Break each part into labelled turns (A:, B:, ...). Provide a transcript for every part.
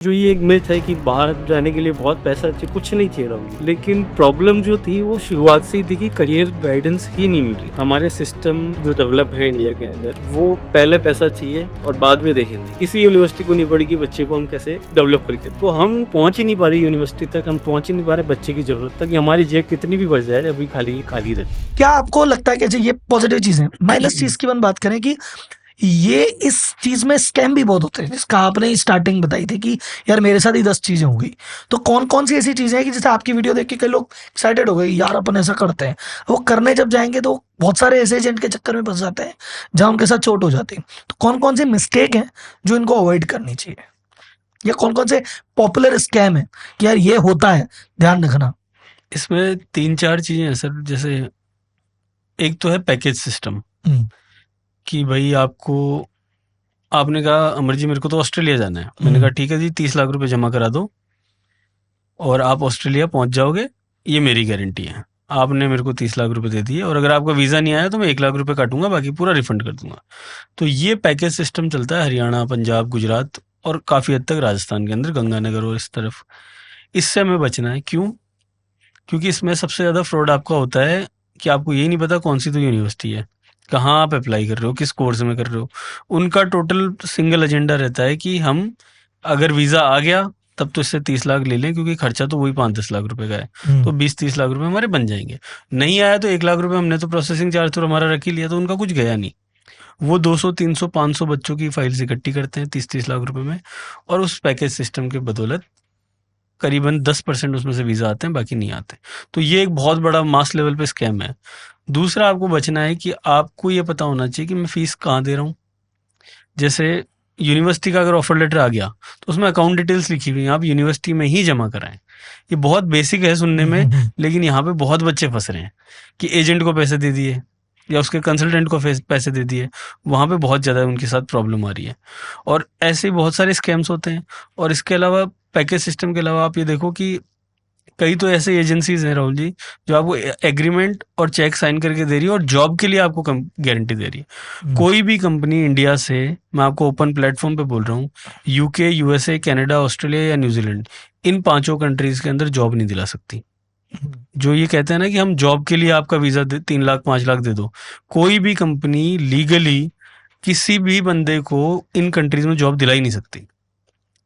A: जो ये एक मिथ है कि बाहर जाने के लिए बहुत पैसा चाहिए, कुछ नहीं चाहिए राहुल। लेकिन प्रॉब्लम जो थी वो शुरुआत से ही थी कि करियर गाइडेंस ही नहीं मिल रही। हमारे सिस्टम जो डेवलप है इंडिया के अंदर, वो पहले पैसा चाहिए और बाद में देखेंगे। किसी यूनिवर्सिटी को नहीं पड़ी कि बच्चे को हम कैसे डेवलप करके, तो हम पहुंच ही नहीं पा रहे यूनिवर्सिटी तक, हम पहुंच ही नहीं पा रहे बच्चे की जरूरत तक। हमारी जेब कितनी भी बढ़ जाए अभी खाली खाली रहती।
B: क्या आपको लगता है कि ये पॉजिटिव चीज है? माइनस चीज की बात करें कि ये इस चीज में स्कैम भी बहुत होते हैं, जिसका आपने स्टार्टिंग बताई थी कि यार मेरे साथ ही 10 चीजें हो गई। तो कौन कौन सी ऐसी चीजें हैं कि जैसे आपकी वीडियो देख के कई लोग एक्साइटेड हो गए, यार अपन ऐसा करते हैं, वो करने जब जाएंगे तो बहुत सारे ऐसे एजेंट के चक्कर में फंस जाते हैं जहां उनके साथ चोट हो जाती है। तो कौन कौन से मिस्टेक हैं जो इनको अवॉइड करनी चाहिए, या कौन कौन से पॉपुलर स्कैम है कि यार ये होता है, ध्यान रखना?
C: इसमें 3-4 चीजें हैं सर। जैसे एक तो है पैकेज सिस्टम, कि भाई आपने कहा अमर जी मेरे को तो ऑस्ट्रेलिया जाना है। मैंने कहा ठीक है जी, 30 लाख रुपए जमा करा दो और आप ऑस्ट्रेलिया पहुंच जाओगे, ये मेरी गारंटी है। आपने मेरे को 30 लाख रुपए दे दिए और अगर आपका वीजा नहीं आया तो मैं 1 लाख रुपए काटूंगा, बाकी पूरा रिफंड कर दूंगा। तो ये पैकेज सिस्टम चलता है हरियाणा, पंजाब, गुजरात और काफी हद तक राजस्थान के अंदर, गंगानगर और इस तरफ। इससे हमें बचना है। क्यों? क्योंकि इसमें सबसे ज्यादा फ्रॉड आपका होता है कि आपको यही नहीं पता कौन सी तो यूनिवर्सिटी है, कहाँ आप अप्लाई कर रहे हो, किस कोर्स में कर रहे हो। उनका टोटल सिंगल एजेंडा रहता है कि हम अगर वीजा आ गया तब तो इससे 30 लाख ले लें, क्योंकि खर्चा तो वही 5-10 लाख रुपए का है, तो 20-30 लाख रुपए हमारे बन जाएंगे। नहीं आया तो 1 लाख रुपए हमने तो प्रोसेसिंग चार्ज तो हमारा रख ही लिया, तो उनका कुछ गया नहीं। वो 200, 300, 500 बच्चों की फाइल्स इकट्ठी करते हैं 30-30 लाख रुपए में, और उस पैकेज सिस्टम के बदौलत करीबन 10% उसमें से वीजा आते हैं, बाकी नहीं आते। तो ये एक बहुत बड़ा मास लेवल पे स्कैम है। दूसरा, आपको बचना है कि आपको ये पता होना चाहिए कि मैं फीस कहाँ दे रहा हूँ। जैसे यूनिवर्सिटी का अगर ऑफर लेटर आ गया तो उसमें अकाउंट डिटेल्स लिखी हुई है, आप यूनिवर्सिटी में ही जमा कराएं। ये बहुत बेसिक है सुनने में, लेकिन यहाँ पे बहुत बच्चे फंस रहे हैं कि एजेंट को पैसे दे दिए या उसके कंसल्टेंट को पैसे दे दिए। वहाँ पे बहुत ज़्यादा उनके साथ प्रॉब्लम आ रही है, और ऐसे ही बहुत सारे स्कैम्स होते हैं। और इसके अलावा, पैकेज सिस्टम के अलावा, आप ये देखो कि कई तो ऐसे एजेंसीज हैं राहुल जी, जो आपको एग्रीमेंट और चेक साइन करके दे रही है और जॉब के लिए आपको गारंटी दे रही है। कोई भी कंपनी इंडिया से, मैं आपको ओपन प्लेटफॉर्म पे बोल रहा हूँ, यूके, यूएसए, कनाडा, ऑस्ट्रेलिया या न्यूजीलैंड, इन 5 कंट्रीज के अंदर जॉब नहीं दिला सकती। जो ये कहते हैं ना कि हम जॉब के लिए आपका वीजा 3 लाख 5 लाख दे दो, कोई भी कंपनी लीगली किसी भी बंदे को इन कंट्रीज में जॉब दिला ही नहीं सकती।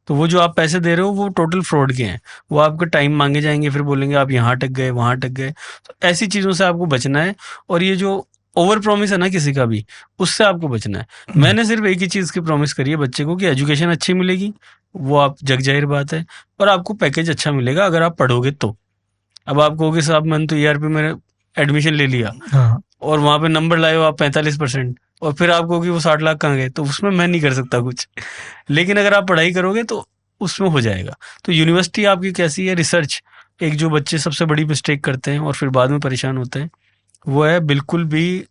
C: तो वो जो आप पैसे दे रहे हो वो टोटल फ्रॉड के हैं। वो आपका टाइम मांगे जाएंगे, फिर बोलेंगे आप यहाँ अटक गए, वहां अटक गए। तो ऐसी चीजों से आपको बचना है। और ये जो ओवर प्रॉमिस है ना किसी का भी, उससे आपको बचना है। मैंने सिर्फ एक ही चीज की प्रॉमिस करी है बच्चे को, कि एजुकेशन अच्छी मिलेगी, वो आप जग जाहिर बात है, और आपको पैकेज अच्छा मिलेगा अगर आप पढ़ोगे तो। अब आप कहोगे साहब मैंने तो ईआरपी में एडमिशन ले लिया, और वहां पे नंबर लाए हो आप 45%, और फिर आप कहोगे वो 60 लाख कहाँ गए, तो उसमें मैं नहीं कर सकता कुछ। लेकिन अगर आप पढ़ाई करोगे तो उसमें हो जाएगा। तो यूनिवर्सिटी आपकी कैसी है, रिसर्च, एक जो बच्चे सबसे बड़ी मिस्टेक करते हैं और फिर बाद में परेशान होते हैं, वो है बिल्कुल भी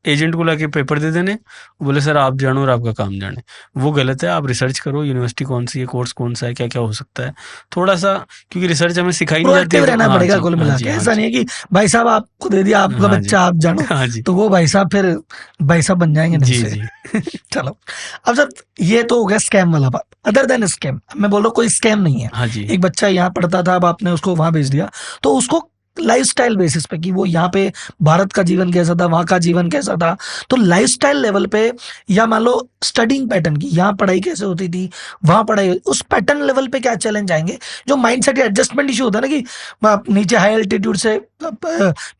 C: एजेंट को लाके पेपर दे देने, बोले सर आप जानो और आपका काम जाने। वो गलत है। आप रिसर्च करो, यूनिवर्सिटी कौन सी है, कोर्स कौन सा है, क्या क्या हो सकता है, थोड़ा सा, क्योंकि रिसर्च हमें सिखाई नहीं जाती है।
B: रहना पड़ेगा कुल मिला के। ऐसा नहीं है कि भाई साहब आपको दे दिया, आपका बच्चा आप जानो, तो वो भाई साहब फिर भाई साहब बन जाएंगे नहीं से। चलो, अब सर ये तो हो गया स्कैम वाला बात। अदर देन स्कैम, मैं बोल रहा हूँ कोई स्कैम नहीं है। एक बच्चा यहाँ पढ़ता था, अब आपने उसको वहां भेज दिया, तो उसको लाइफस्टाइल बेसिस पे कि वो यहाँ पे भारत का जीवन कैसा था, वहां का जीवन कैसा था, तो लाइफस्टाइल लेवल पे, या मान लो स्टडिंग पैटर्न की, यहाँ पढ़ाई कैसे होती थी, वहां पढ़ाई, उस पैटर्न लेवल पे क्या चैलेंज आएंगे? जो माइंडसेट एडजस्टमेंट इशू होता है ना, कि आप नीचे हाई एल्टीट्यूड से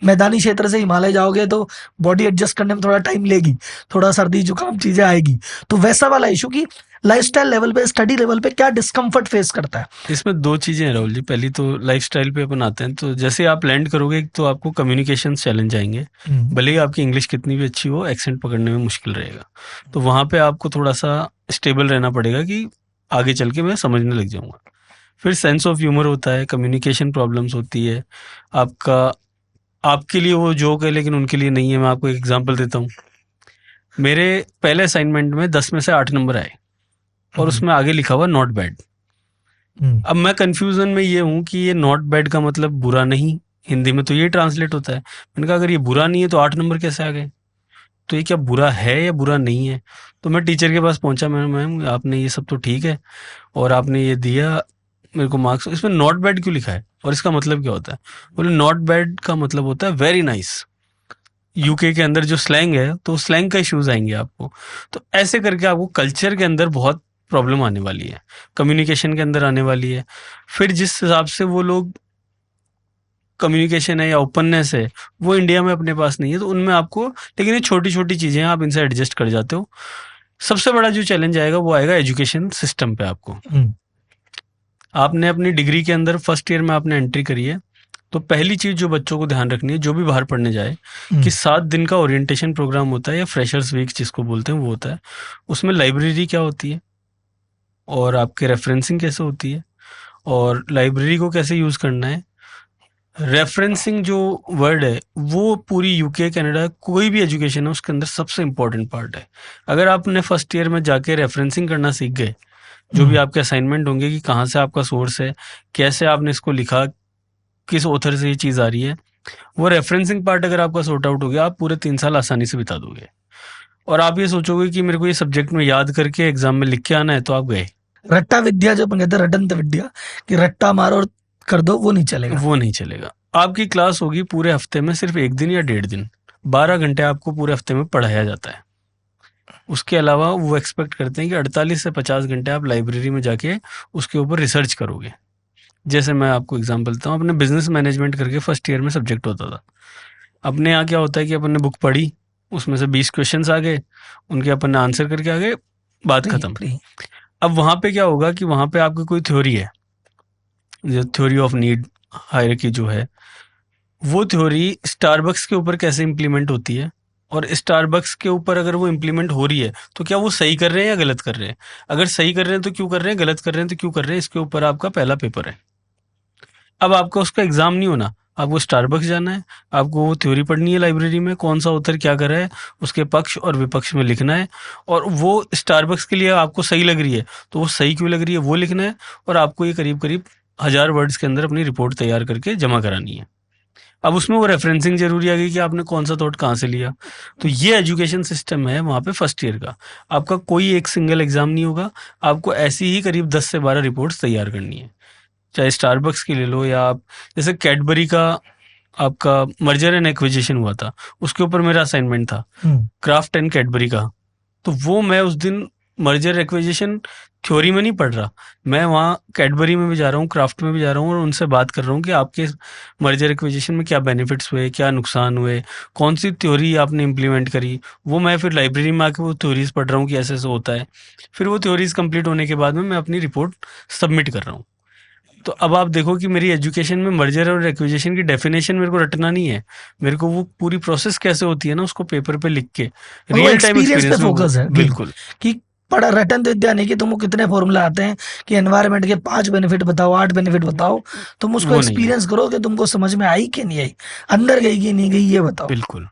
B: मैदानी क्षेत्र से हिमालय जाओगे तो बॉडी एडजस्ट करने में थोड़ा टाइम लेगी, थोड़ा सर्दी जुकाम चीजें आएगी, तो वैसा वाला इशू की लाइफस्टाइल लेवल पे, स्टडी लेवल पे क्या डिस्कम्फर्ट फेस करता है?
C: इसमें 2 चीजें हैं राहुल जी। पहली तो लाइफस्टाइल पे अपन आते हैं, तो जैसे आप लैंड करोगे तो आपको कम्युनिकेशन चैलेंज आएंगे। भले ही आपकी इंग्लिश कितनी भी अच्छी हो, एक्सेंट पकड़ने में मुश्किल रहेगा। तो वहां पे आपको थोड़ा सा स्टेबल रहना पड़ेगा कि आगे चल के मैं समझने लग जाऊंगा। फिर सेंस ऑफ ह्यूमर होता है, कम्युनिकेशन प्रॉब्लम्स होती है आपके लिए वो जोक है लेकिन उनके लिए नहीं है। मैं आपको एक एग्जांपल देता हूँ। मेरे पहले असाइनमेंट में 10 में से 8 नंबर आए और उसमें आगे लिखा हुआ नॉट बैड। अब मैं कंफ्यूजन में ये हूं कि ये नॉट बैड का मतलब बुरा नहीं, हिंदी में तो ये ट्रांसलेट होता है। मैंने कहा अगर ये बुरा नहीं है तो 8 नंबर कैसे आ गए? तो ये क्या बुरा है या बुरा नहीं है? तो मैं टीचर के पास पहुंचा, मैम आपने ये सब तो ठीक है और आपने ये दिया मेरे को मार्क्स, इसमें नॉट बैड क्यों लिखा है और इसका मतलब क्या होता है? बोले नॉट बैड का मतलब होता है वेरी नाइस। यूके के अंदर जो स्लैंग है तो स्लैंग का इश्यूज आएंगे आपको। तो ऐसे करके आपको कल्चर के अंदर बहुत प्रॉब्लम आने वाली है, कम्युनिकेशन के अंदर आने वाली है। फिर जिस हिसाब से वो लोग कम्युनिकेशन है या ओपननेस है वो इंडिया में अपने पास नहीं है, तो उनमें आपको, लेकिन ये छोटी छोटी चीजें हैं, आप इनसे एडजस्ट कर जाते हो। सबसे बड़ा जो चैलेंज आएगा वो आएगा एजुकेशन सिस्टम पे। आपको आपने अपनी डिग्री के अंदर फर्स्ट ईयर में आपने एंट्री करी है, तो पहली चीज जो बच्चों को ध्यान रखनी है, जो भी बाहर पढ़ने जाए, कि 7 दिन का ओरिएंटेशन प्रोग्राम होता है या फ्रेशर्स वीक जिसको बोलते हैं वो होता है। उसमें लाइब्रेरी क्या होती है और आपके रेफरेंसिंग कैसे होती है और लाइब्रेरी को कैसे यूज करना है। रेफरेंसिंग जो वर्ड है वो पूरी यूके कनाडा कोई भी एजुकेशन है उसके अंदर सबसे इंपॉर्टेंट पार्ट है। अगर आपने फर्स्ट ईयर में जाके रेफरेंसिंग करना सीख गए, जो भी आपके असाइनमेंट होंगे कि कहाँ से आपका सोर्स है, कैसे आपने इसको लिखा, किस ऑथर से ये चीज आ रही है, वो रेफरेंसिंग पार्ट अगर आपका सॉर्ट आउट हो गया, आप पूरे 3 साल आसानी से बिता दोगे। और आप ये सोचोगे कि मेरे को ये सब्जेक्ट में याद करके एग्जाम में लिख के आना है, तो आप गए।
B: रट्टा विद्या जो अपन कहते हैं, रटंत विद्या, कि रट्टा मारो और कर दो, वो नहीं चलेगा।
C: वो नहीं चलेगा। आपकी क्लास होगी पूरे हफ्ते में सिर्फ 1 दिन या 1.5 दिन, 12 घंटे आपको पूरे हफ्ते में पढ़ाया जाता है। उसके अलावा वो एक्सपेक्ट करते हैं कि 48 से 50 घंटे आप लाइब्रेरी में जाके उसके ऊपर रिसर्च करोगे। जैसे मैं आपको एग्जांपल देता हूँ, अपने बिजनेस मैनेजमेंट करके फर्स्ट ईयर में सब्जेक्ट होता था। अपने यहाँ क्या होता है कि अपन ने बुक पढ़ी, उसमें से 20 क्वेश्चंस आ गए, उनके अपन ने आंसर करके आ गए, बात खत्म। अब वहां पे क्या होगा कि वहां पे आपकी कोई थ्योरी है, जो थ्योरी ऑफ नीड हायरार्की जो है, वो थ्योरी स्टारबक्स के ऊपर कैसे इंप्लीमेंट होती है, और स्टारबक्स के ऊपर अगर वो इंप्लीमेंट हो रही है तो क्या वो सही कर रहे हैं या गलत कर रहे हैं। अगर सही कर रहे हैं तो क्यों कर रहे हैं, गलत कर रहे हैं तो क्यों कर रहे हैं, इसके ऊपर आपका पहला पेपर है। अब आपका उसका एग्जाम नहीं होना, आपको स्टारबक्स जाना है, आपको वो थ्योरी पढ़नी है लाइब्रेरी में, कौन सा ऑथर क्या कर रहा है उसके पक्ष और विपक्ष में लिखना है, और वो स्टारबक्स के लिए आपको सही लग रही है तो वो सही क्यों लग रही है वो लिखना है, और आपको ये करीब करीब 1000 वर्ड्स के अंदर अपनी रिपोर्ट तैयार करके जमा करानी है। अब उसमें वो रेफरेंसिंग जरूरी आ गई कि आपने कौन सा थॉट कहाँ से लिया। तो ये एजुकेशन सिस्टम है वहाँ पे फर्स्ट ईयर का। आपका कोई एक सिंगल एग्जाम नहीं होगा, आपको ऐसी ही करीब 10 से 12 रिपोर्ट्स तैयार करनी है। चाहे स्टारबक्स की ले लो, या आप जैसे कैडबरी का आपका मर्जर एंड एक्विजिशन हुआ था, उसके ऊपर मेरा असाइनमेंट था, क्राफ्ट एंड कैडबरी का। तो वो मैं उस दिन मर्जर एक्विजिशन थ्योरी में नहीं पढ़ रहा, मैं वहाँ कैडबरी में भी जा रहा हूँ, क्राफ्ट में भी जा रहा हूँ, और उनसे बात कर रहा हूँ कि आपके मर्जर एक्विजिशन में क्या बेनिफिट्स हुए, क्या नुकसान हुए, कौन सी थ्योरी आपने इम्प्लीमेंट करी। वो मैं फिर लाइब्रेरी में आके वो थ्योरीज पढ़ रहा हूँ कि ऐसे ऐसे होता है। फिर वो थ्योरीज कंप्लीट होने के बाद में मैं अपनी रिपोर्ट सबमिट कर रहा हूँ। तो अब आप देखो कि मेरी एजुकेशन में मर्जर और एक्विजिशन की डेफिनेशन मेरे को रटना नहीं है, मेरे को वो पूरी प्रोसेस कैसे होती है ना उसको पेपर पे लिख के रियल टाइम एक्सपीरियंस पे
B: फोकस है।
C: बिल्कुल,
B: कि पढ़ा रटन विद्या नहीं कि तुमको कितने फॉर्मूला आते हैं कि एनवायरनमेंट के 5 बेनिफिट बताओ, 8 बेनिफिट बताओ, तुम उसको एक्सपीरियंस करो कि तुमको समझ में आई कि नहीं आई, अंदर गई कि नहीं गई, ये बताओ।
C: बिल्कुल।